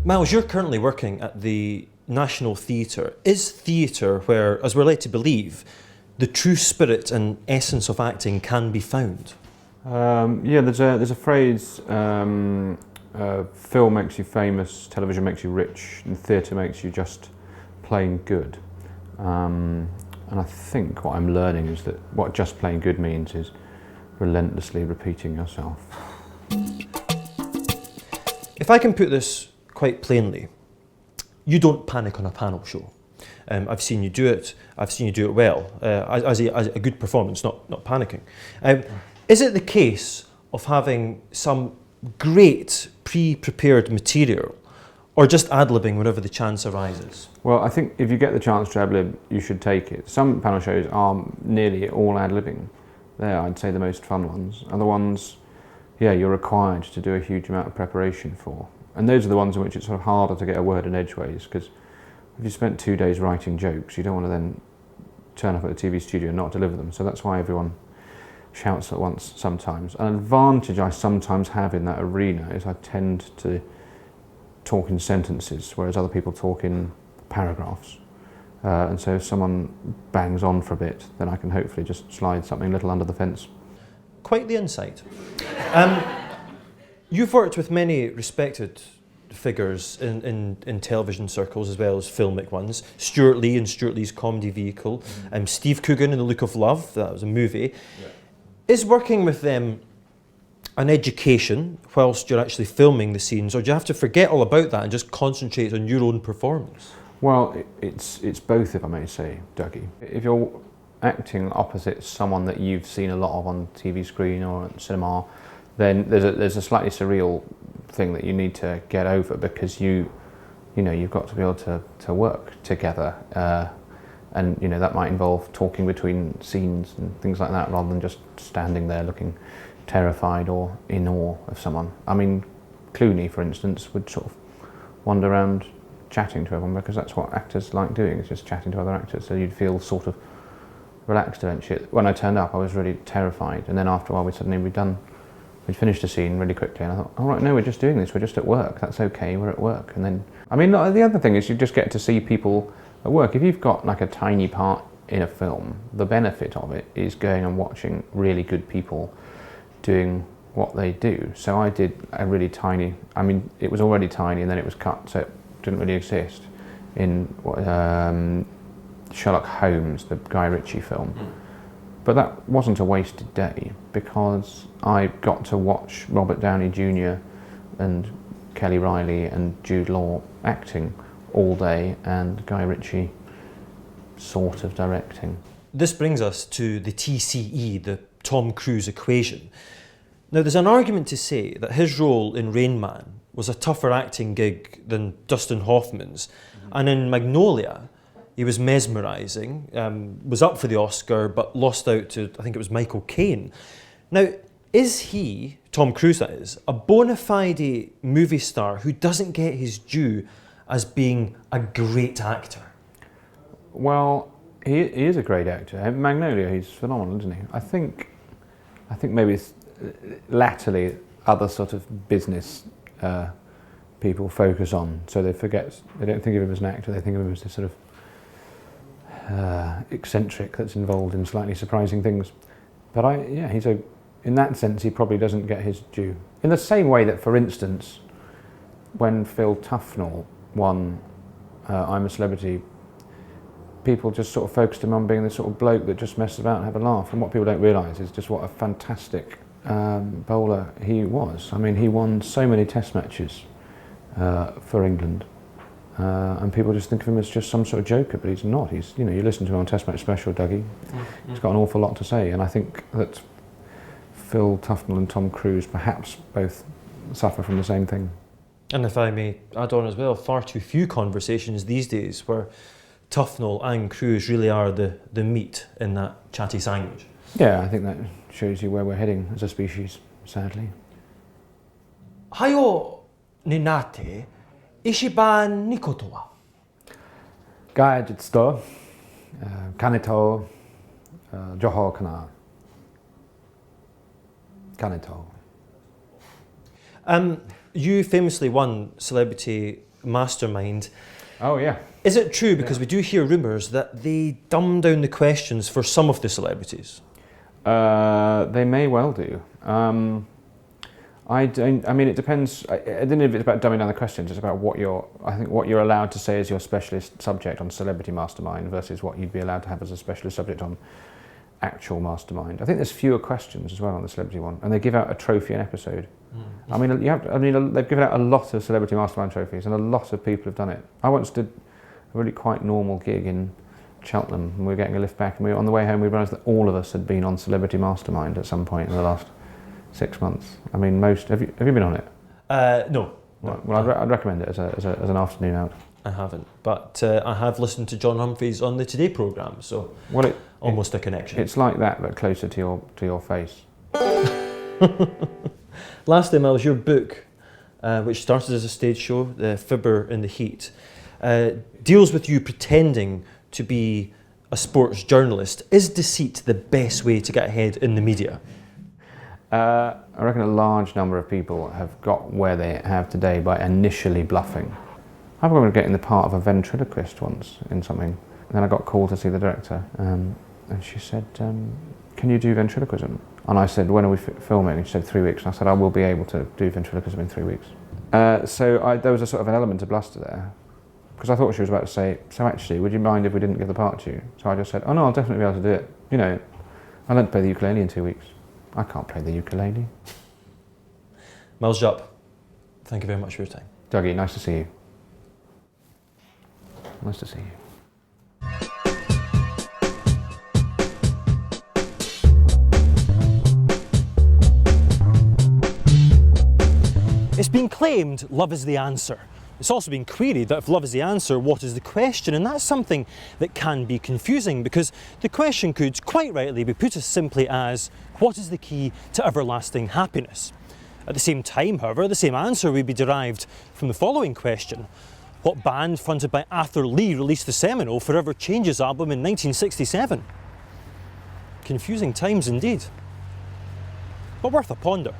Miles, you're currently working at the National Theatre. Is theatre where, as we're led to believe, the true spirit and essence of acting can be found? Yeah, there's a phrase, film makes you famous, television makes you rich, and theatre makes you just plain good. And I think what I'm learning is that what just plain good means is relentlessly repeating yourself. If I can put this quite plainly, you don't panic on a panel show. I've seen you do it. I've seen you do it well, as a good performance, not panicking. Is it the case of having some great pre-prepared material, or just ad-libbing whenever the chance arises? Well, I think if you get the chance to ad-lib, you should take it. Some panel shows are nearly all ad-libbing. They're, I'd say, the most fun ones. Other ones, yeah, you're required to do a huge amount of preparation for. And those are the ones in which it's sort of harder to get a word in edgeways, because if you spent 2 days writing jokes, you don't want to then turn up at the TV studio and not deliver them. So that's why everyone shouts at once sometimes. An advantage I sometimes have in that arena is I tend to talk in sentences, whereas other people talk in paragraphs. And so if someone bangs on for a bit, then I can hopefully just slide something a little under the fence. Quite the insight. You've worked with many respected figures in television circles as well as filmic ones. Stuart Lee and Stuart Lee's comedy vehicle, Steve Coogan in The Look of Love, that was a movie. Yeah. Is working with them an education whilst you're actually filming the scenes, or do you have to forget all about that and just concentrate on your own performance? Well, it's both, if I may say, Dougie. If you're acting opposite someone that you've seen a lot of on TV screen or at cinema, then there's a slightly surreal thing that you need to get over, because you've got to be able to work together, and that might involve talking between scenes and things like that, rather than just standing there looking terrified or in awe of someone. I mean, Clooney, for instance, would sort of wander around chatting to everyone, because that's what actors like doing, is just chatting to other actors. So you'd feel sort of relaxed eventually. When I turned up, I was really terrified, and then after a while we'd finished a scene really quickly, and I thought, all right, no, we're just doing this, we're just at work, that's okay, we're at work. And then, I mean, the other thing is you just get to see people at work. If you've got like a tiny part in a film, the benefit of it is going and watching really good people doing what they do. So I did a really tiny, I mean, it was already tiny and then it was cut, so it didn't really exist, in Sherlock Holmes, the Guy Ritchie film. But that wasn't a wasted day, because I got to watch Robert Downey Jr. and Kelly Riley and Jude Law acting all day, and Guy Ritchie sort of directing. This brings us to the TCE, the Tom Cruise equation. Now, there's an argument to say that his role in Rain Man was a tougher acting gig than Dustin Hoffman's, and in Magnolia, he was mesmerising, was up for the Oscar, but lost out to, I think it was Michael Caine. Now, is he, Tom Cruise that is, a bona fide movie star who doesn't get his due as being a great actor? Well, he is a great actor. In Magnolia, he's phenomenal, isn't he? I think maybe latterly other sort of business people focus on, so they don't think of him as an actor, they think of him as this sort of eccentric that's involved in slightly surprising things. But in that sense, he probably doesn't get his due. In the same way that, for instance, when Phil Tufnell won I'm a Celebrity, people just sort of focused him on being this sort of bloke that just messes about and have a laugh. And what people don't realise is just what a fantastic bowler he was. I mean, he won so many test matches for England. And people just think of him as just some sort of joker, but he's not. You listen to him on Test Match Special, Dougie. He's got an awful lot to say, and I think that Phil Tufnell and Tom Cruise perhaps both suffer from the same thing. And if I may add on as well, far too few conversations these days where Tufnell and Cruise really are the meat in that chatty sandwich. Yeah, I think that shows you where we're heading as a species, sadly. Hayo ninate Ishiban Nikotowa. Gaijitsto, Kaneto, Joho Kana. Kaneto. You famously won Celebrity Mastermind. Oh yeah. Is it true, because we do hear rumours, that they dumb down the questions for some of the celebrities? They may well do. I mean, it depends. I don't know if it's about dumbing down the questions. It's about what you're allowed to say as your specialist subject on Celebrity Mastermind versus what you'd be allowed to have as a specialist subject on actual Mastermind. I think there's fewer questions as well on the Celebrity one, and they give out a trophy an episode. I mean, they've given out a lot of Celebrity Mastermind trophies, and a lot of people have done it. I once did a really quite normal gig in Cheltenham, and we were getting a lift back, and on the way home we realised that all of us had been on Celebrity Mastermind at some point in the last 6 months. I mean, have you been on it? No. Well, I'd recommend it as an afternoon out. I haven't, but I have listened to John Humphreys on the Today programme, so almost a connection. It's like that, but closer to your face. Lastly, Miles, your book, which started as a stage show, The Fibber in the Heat, deals with you pretending to be a sports journalist. Is deceit the best way to get ahead in the media? I reckon a large number of people have got where they have today by initially bluffing. I remember getting the part of a ventriloquist once in something, and then I got called to see the director, and she said, can you do ventriloquism? And I said, when are we filming? And she said 3 weeks, and I said, I will be able to do ventriloquism in 3 weeks. So there was a sort of an element of bluster there, because I thought she was about to say, so actually, would you mind if we didn't give the part to you? So I just said, oh no, I'll definitely be able to do it. You know, I learned to play the ukulele in 2 weeks. I can't play the ukulele. Miles Jupp, thank you very much for your time. Dougie, nice to see you. Nice to see you. It's been claimed love is the answer. It's also been queried that if love is the answer, what is the question? And that's something that can be confusing, because the question could quite rightly be put as simply as, what is the key to everlasting happiness? At the same time, however, the same answer would be derived from the following question. What band fronted by Arthur Lee released the seminal Forever Changes album in 1967? Confusing times indeed, but worth a ponder.